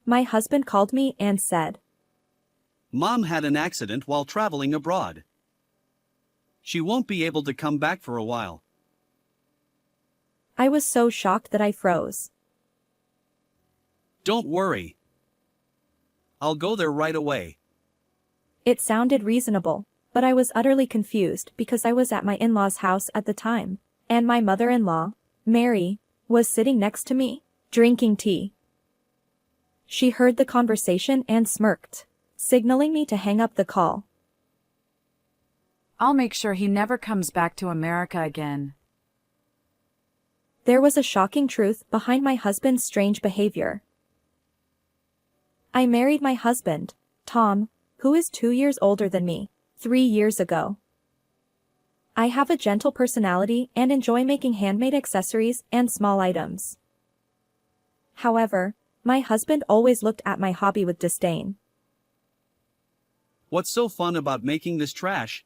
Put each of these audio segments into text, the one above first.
my husband called me and said, Mom had an accident while traveling abroad. She won't be able to come back for a while. I was so shocked that I froze. Don't worry. I'll go there right away. It sounded reasonable, but I was utterly confused because I was at my in-laws' house at the time, and my mother-in-law, Mary, was sitting next to me, drinking tea. She heard the conversation and smirked, signaling me to hang up the call. I'll make sure he never comes back to America again. There was a shocking truth behind my husband's strange behavior. I married my husband, Tom, who is 2 years older than me, 3 years ago. I have a gentle personality and enjoy making handmade accessories and small items. However, my husband always looked at my hobby with disdain. What's so fun about making this trash?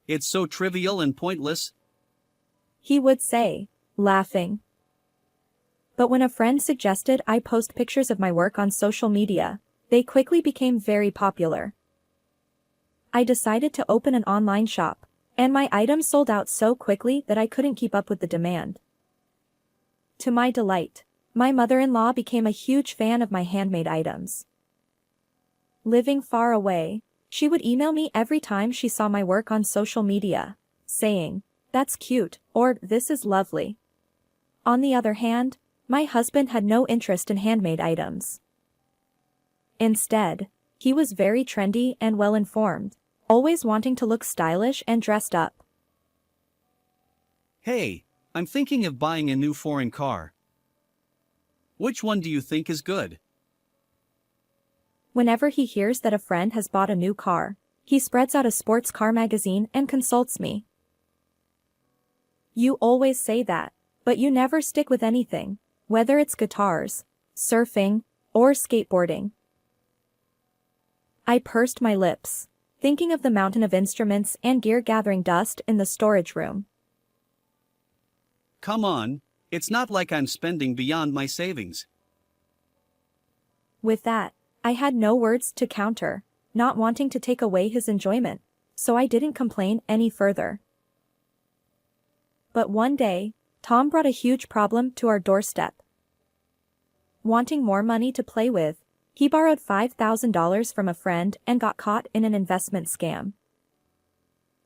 It's so trivial and pointless. He would say, laughing. But when a friend suggested I post pictures of my work on social media, they quickly became very popular. I decided to open an online shop, and my items sold out so quickly that I couldn't keep up with the demand. To my delight, my mother-in-law became a huge fan of my handmade items. Living far away, she would email me every time she saw my work on social media, saying, "That's cute," or "This is lovely." On the other hand, my husband had no interest in handmade items. Instead, he was very trendy and well-informed, always wanting to look stylish and dressed up. Hey, I'm thinking of buying a new foreign car. Which one do you think is good? Whenever he hears that a friend has bought a new car, he spreads out a sports car magazine and consults me. You always say that, but you never stick with anything, whether it's guitars, surfing, or skateboarding. I pursed my lips, thinking of the mountain of instruments and gear gathering dust in the storage room. Come on, it's not like I'm spending beyond my savings. With that, I had no words to counter, not wanting to take away his enjoyment, so I didn't complain any further. But one day, Tom brought a huge problem to our doorstep. Wanting more money to play with, he borrowed $5,000 from a friend and got caught in an investment scam.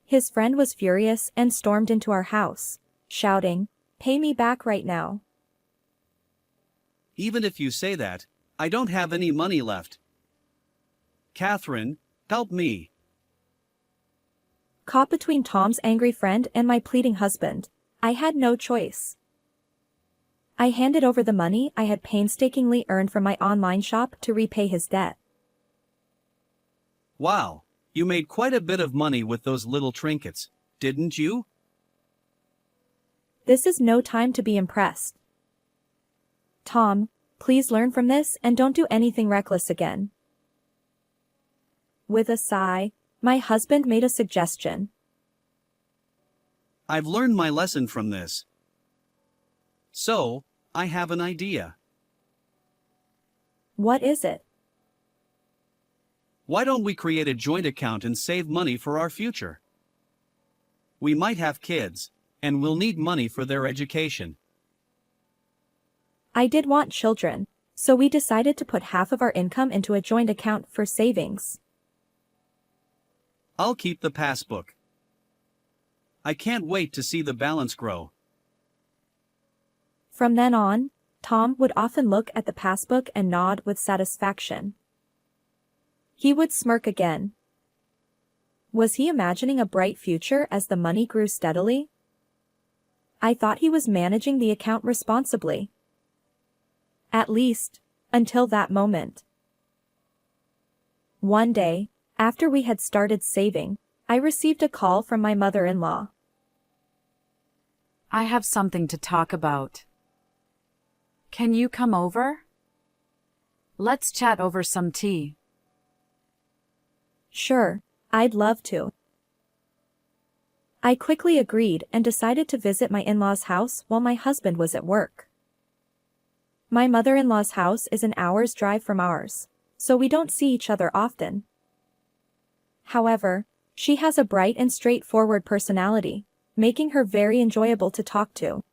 His friend was furious and stormed into our house, shouting, "Pay me back right now." Even if you say that, I don't have any money left. Catherine, help me. Caught between Tom's angry friend and my pleading husband, I had no choice. I handed over the money I had painstakingly earned from my online shop to repay his debt. Wow, you made quite a bit of money with those little trinkets, didn't you? This is no time to be impressed. Tom, please learn from this and don't do anything reckless again. With a sigh, my husband made a suggestion. I've learned my lesson from this. So, I have an idea. What is it? Why don't we create a joint account and save money for our future? We might have kids, and we'll need money for their education. I did want children, so we decided to put half of our income into a joint account for savings. I'll keep the passbook. I can't wait to see the balance grow. From then on, Tom would often look at the passbook and nod with satisfaction. He would smirk again. Was he imagining a bright future as the money grew steadily? I thought he was managing the account responsibly. At least, until that moment. One day, after we had started saving, I received a call from my mother-in-law. I have something to talk about. Can you come over? Let's chat over some tea. Sure, I'd love to. I quickly agreed and decided to visit my in-laws' house while my husband was at work. My mother-in-law's house is an hour's drive from ours, so we don't see each other often. However, she has a bright and straightforward personality, making her very enjoyable to talk to.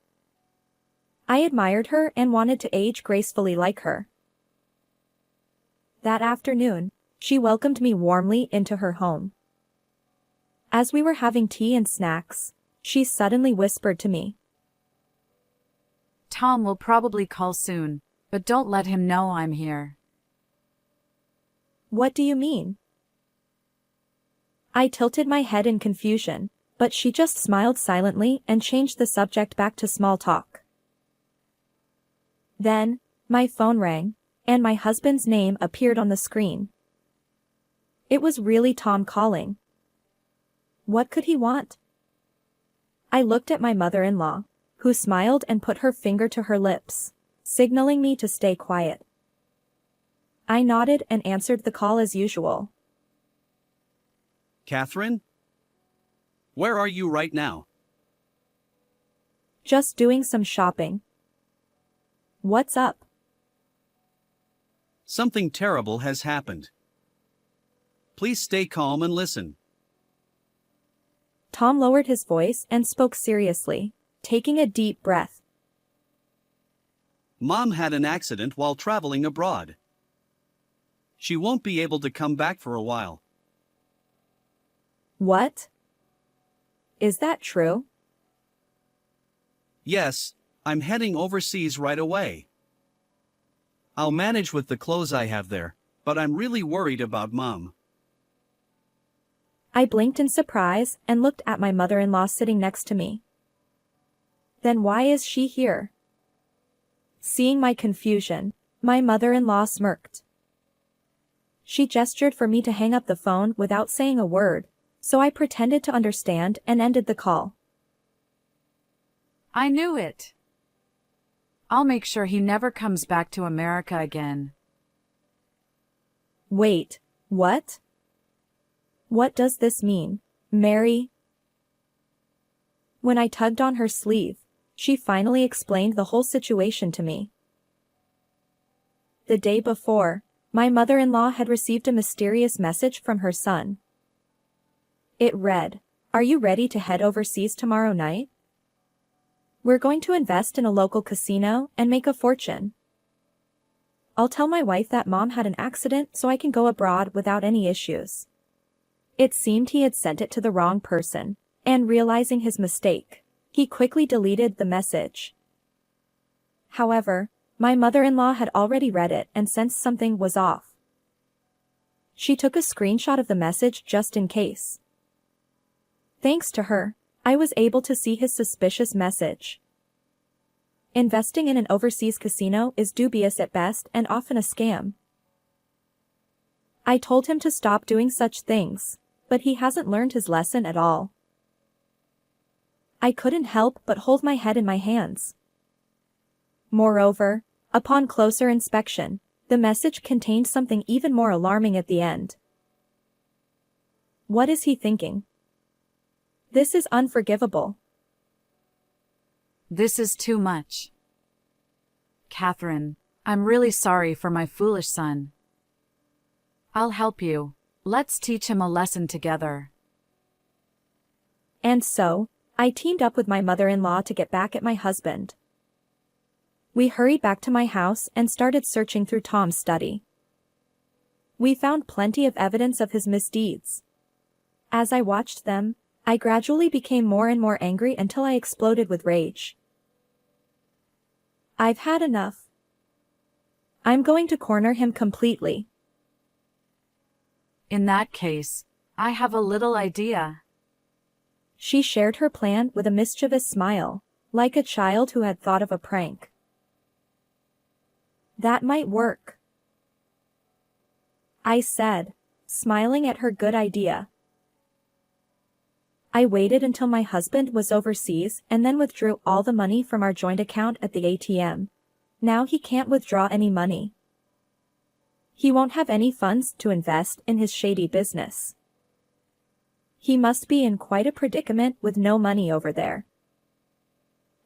I admired her and wanted to age gracefully like her. That afternoon, she welcomed me warmly into her home. As we were having tea and snacks, she suddenly whispered to me, Tom will probably call soon, but don't let him know I'm here. "What do you mean?" I tilted my head in confusion, but she just smiled silently and changed the subject back to small talk. Then, my phone rang, and my husband's name appeared on the screen. It was really Tom calling. What could he want? I looked at my mother-in-law, who smiled and put her finger to her lips, signaling me to stay quiet. I nodded and answered the call as usual. Catherine? Where are you right now? Just doing some shopping. What's up? Something terrible has happened. Please stay calm and listen. Tom lowered his voice and spoke seriously, taking a deep breath. Mom had an accident while traveling abroad. She won't be able to come back for a while. What? Is that true? Yes, I'm heading overseas right away. I'll manage with the clothes I have there, but I'm really worried about Mom. I blinked in surprise and looked at my mother-in-law sitting next to me. Then why is she here? Seeing my confusion, my mother-in-law smirked. She gestured for me to hang up the phone without saying a word, so I pretended to understand and ended the call. I knew it. I'll make sure he never comes back to America again. Wait, what? What does this mean, Mary? When I tugged on her sleeve, she finally explained the whole situation to me. The day before, my mother-in-law had received a mysterious message from her son. It read, "Are you ready to head overseas tomorrow night? We're going to invest in a local casino and make a fortune. I'll tell my wife that Mom had an accident so I can go abroad without any issues." It seemed he had sent it to the wrong person, and realizing his mistake, he quickly deleted the message. However, my mother-in-law had already read it and sensed something was off. She took a screenshot of the message just in case. Thanks to her, I was able to see his suspicious message. Investing in an overseas casino is dubious at best and often a scam. I told him to stop doing such things, but he hasn't learned his lesson at all. I couldn't help but hold my head in my hands. Moreover, upon closer inspection, the message contained something even more alarming at the end. What is he thinking? This is unforgivable. This is too much. Catherine, I'm really sorry for my foolish son. I'll help you. Let's teach him a lesson together. And so, I teamed up with my mother-in-law to get back at my husband. We hurried back to my house and started searching through Tom's study. We found plenty of evidence of his misdeeds. As I watched them, I gradually became more and more angry until I exploded with rage. I've had enough. I'm going to corner him completely. In that case, I have a little idea. She shared her plan with a mischievous smile, like a child who had thought of a prank. That might work, I said, smiling at her good idea. I waited until my husband was overseas and then withdrew all the money from our joint account at the ATM. Now he can't withdraw any money. He won't have any funds to invest in his shady business. He must be in quite a predicament with no money over there.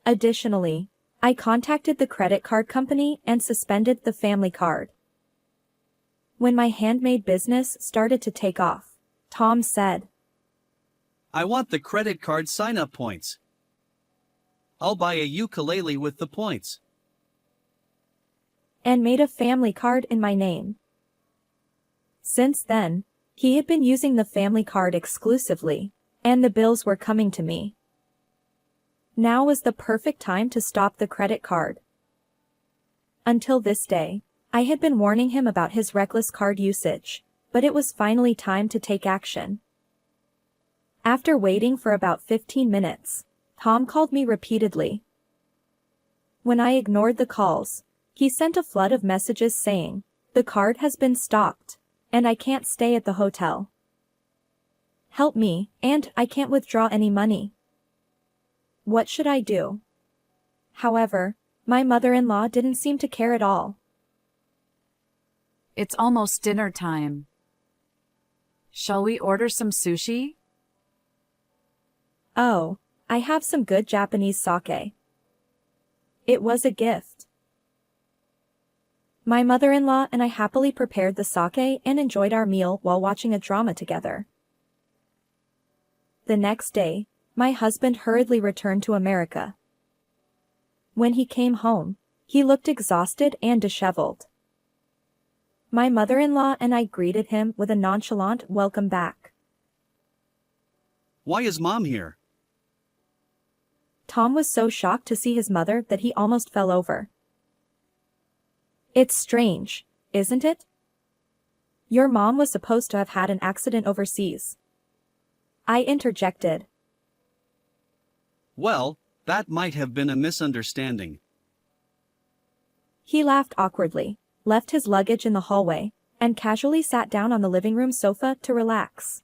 Additionally, I contacted the credit card company and suspended the family card. When my handmade business started to take off, Tom said, I want the credit card sign-up points. I'll buy a ukulele with the points. and made a family card in my name. Since then, he had been using the family card exclusively, and the bills were coming to me. Now was the perfect time to stop the credit card. Until this day, I had been warning him about his reckless card usage, but it was finally time to take action. After waiting for about 15 minutes, Tom called me repeatedly. When I ignored the calls, he sent a flood of messages saying, "The card has been stopped, and I can't stay at the hotel. Help me, and I can't withdraw any money. What should I do?" However, my mother-in-law didn't seem to care at all. It's almost dinner time. Shall we order some sushi? Oh, I have some good Japanese sake. It was a gift. My mother-in-law and I happily prepared the sake and enjoyed our meal while watching a drama together. The next day, my husband hurriedly returned to America. When he came home, he looked exhausted and disheveled. My mother-in-law and I greeted him with a nonchalant welcome back. Why is Mom here? Tom was so shocked to see his mother that he almost fell over. It's strange, isn't it? Your mom was supposed to have had an accident overseas. I interjected. Well, that might have been a misunderstanding. He laughed awkwardly, left his luggage in the hallway, and casually sat down on the living room sofa to relax.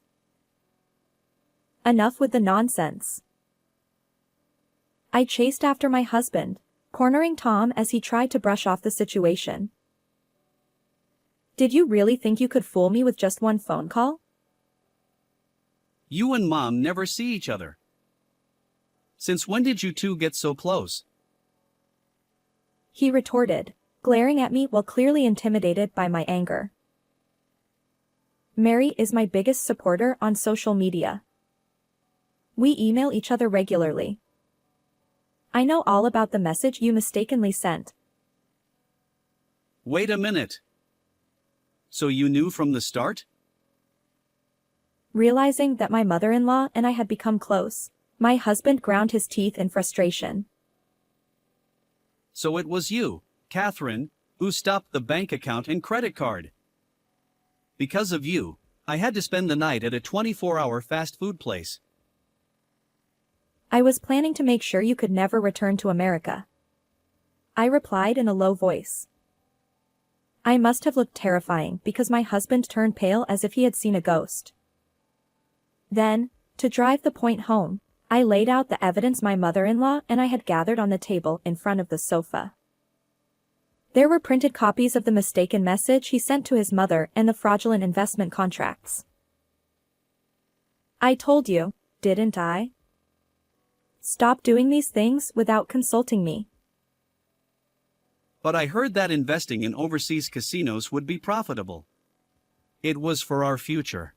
Enough with the nonsense. I chased after my husband, cornering Tom as he tried to brush off the situation. Did you really think you could fool me with just one phone call? You and Mom never see each other. Since when did you two get so close? He retorted, glaring at me while clearly intimidated by my anger. Mary is my biggest supporter on social media. We email each other regularly. I know all about the message you mistakenly sent. Wait a minute. So you knew from the start? Realizing that my mother-in-law and I had become close, my husband ground his teeth in frustration. So it was you, Catherine, who stopped the bank account and credit card. Because of you, I had to spend the night at a 24-hour fast food place. I was planning to make sure you could never return to America. I replied in a low voice. I must have looked terrifying because my husband turned pale as if he had seen a ghost. Then, to drive the point home, I laid out the evidence my mother-in-law and I had gathered on the table in front of the sofa. There were printed copies of the mistaken message he sent to his mother and the fraudulent investment contracts. I told you, didn't I? Stop doing these things without consulting me. But I heard that investing in overseas casinos would be profitable. It was for our future.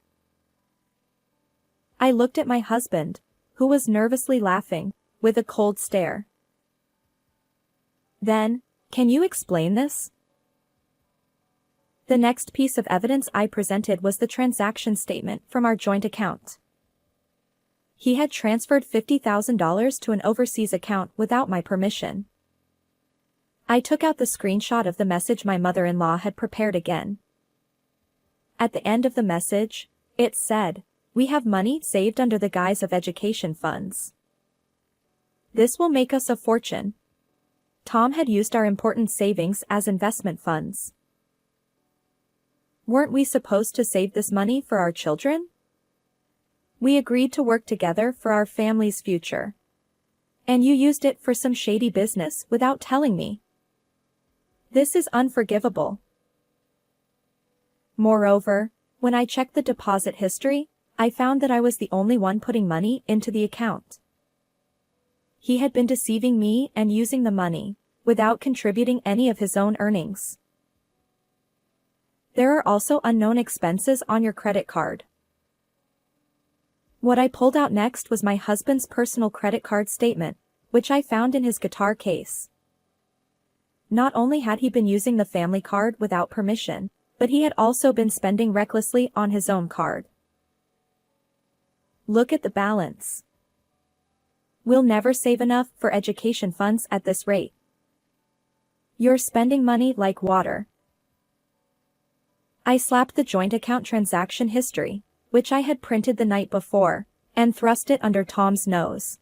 I looked at my husband, who was nervously laughing, with a cold stare. Then, can you explain this? The next piece of evidence I presented was the transaction statement from our joint account. He had transferred $50,000 to an overseas account without my permission. I took out the screenshot of the message my mother-in-law had prepared again. At the end of the message, it said, "We have money saved under the guise of education funds. This will make us a fortune." Tom had used our important savings as investment funds. Weren't we supposed to save this money for our children? We agreed to work together for our family's future. And you used it for some shady business without telling me. This is unforgivable. Moreover, when I checked the deposit history, I found that I was the only one putting money into the account. He had been deceiving me and using the money, without contributing any of his own earnings. There are also unknown expenses on your credit card. What I pulled out next was my husband's personal credit card statement, which I found in his guitar case. Not only had he been using the family card without permission, but he had also been spending recklessly on his own card. Look at the balance. We'll never save enough for education funds at this rate. You're spending money like water. I slapped the joint account transaction history, which I had printed the night before, and thrust it under Tom's nose.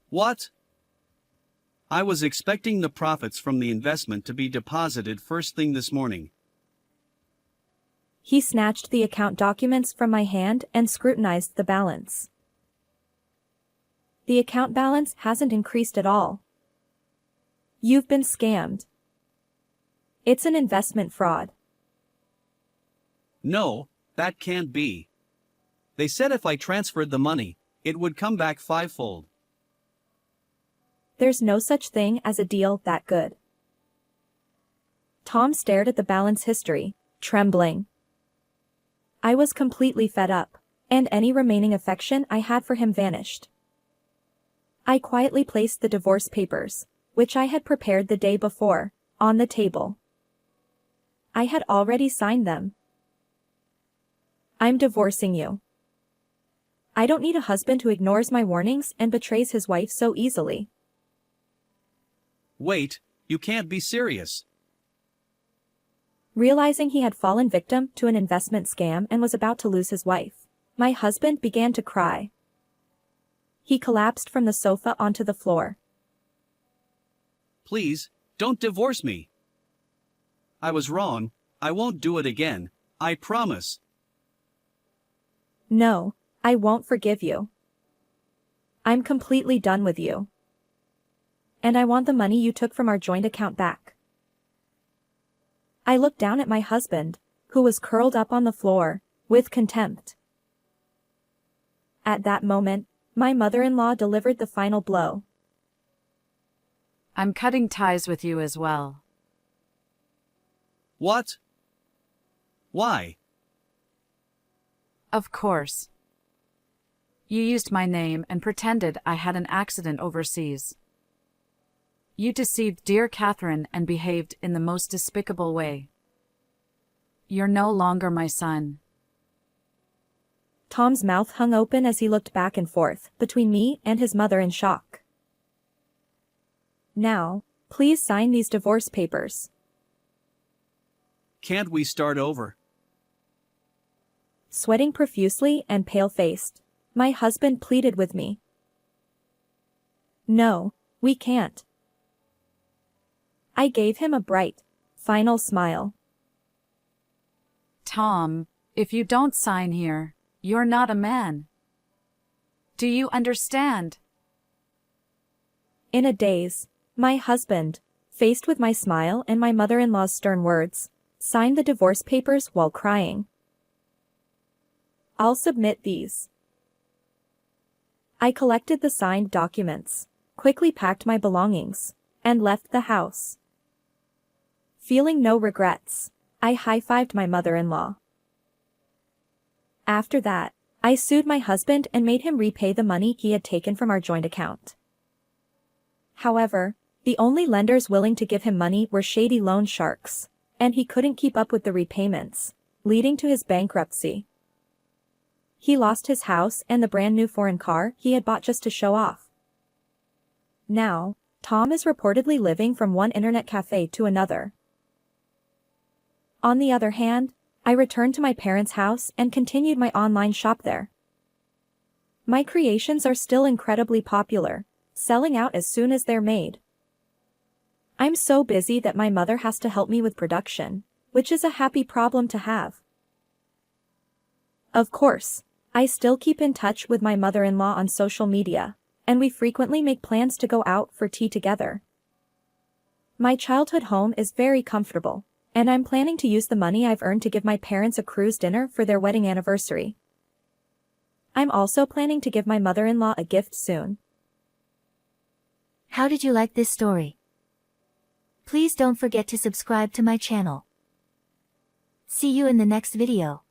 What? I was expecting the profits from the investment to be deposited first thing this morning. He snatched the account documents from my hand and scrutinized the balance. The account balance hasn't increased at all. You've been scammed. It's an investment fraud. No, that can't be. They said if I transferred the money, it would come back fivefold. There's no such thing as a deal that good. Tom stared at the balance history, trembling. I was completely fed up, and any remaining affection I had for him vanished. I quietly placed the divorce papers, which I had prepared the day before, on the table. I had already signed them. I'm divorcing you. I don't need a husband who ignores my warnings and betrays his wife so easily. Wait, you can't be serious. Realizing he had fallen victim to an investment scam and was about to lose his wife, my husband began to cry. He collapsed from the sofa onto the floor. Please, don't divorce me. I was wrong, I won't do it again, I promise. No, I won't forgive you. I'm completely done with you. And I want the money you took from our joint account back. I looked down at my husband, who was curled up on the floor, with contempt. At that moment, my mother-in-law delivered the final blow. I'm cutting ties with you as well. What? Why? Of course. You used my name and pretended I had an accident overseas. You deceived dear Catherine and behaved in the most despicable way. You're no longer my son. Tom's mouth hung open as he looked back and forth between me and his mother in shock. Now, please sign these divorce papers. Can't we start over? Sweating profusely and pale-faced, my husband pleaded with me. No, we can't. I gave him a bright, final smile. Tom, if you don't sign here, you're not a man. Do you understand? In a daze, my husband, faced with my smile and my mother-in-law's stern words, signed the divorce papers while crying. I'll submit these. I collected the signed documents, quickly packed my belongings, and left the house. Feeling no regrets, I high-fived my mother-in-law. After that, I sued my husband and made him repay the money he had taken from our joint account. However, the only lenders willing to give him money were shady loan sharks, and he couldn't keep up with the repayments, leading to his bankruptcy. He lost his house and the brand new foreign car he had bought just to show off. Now, Tom is reportedly living from one internet cafe to another. On the other hand, I returned to my parents' house and continued my online shop there. My creations are still incredibly popular, selling out as soon as they're made. I'm so busy that my mother has to help me with production, which is a happy problem to have. Of course, I still keep in touch with my mother-in-law on social media, and we frequently make plans to go out for tea together. My childhood home is very comfortable, and I'm planning to use the money I've earned to give my parents a cruise dinner for their wedding anniversary. I'm also planning to give my mother-in-law a gift soon. How did you like this story? Please don't forget to subscribe to my channel. See you in the next video.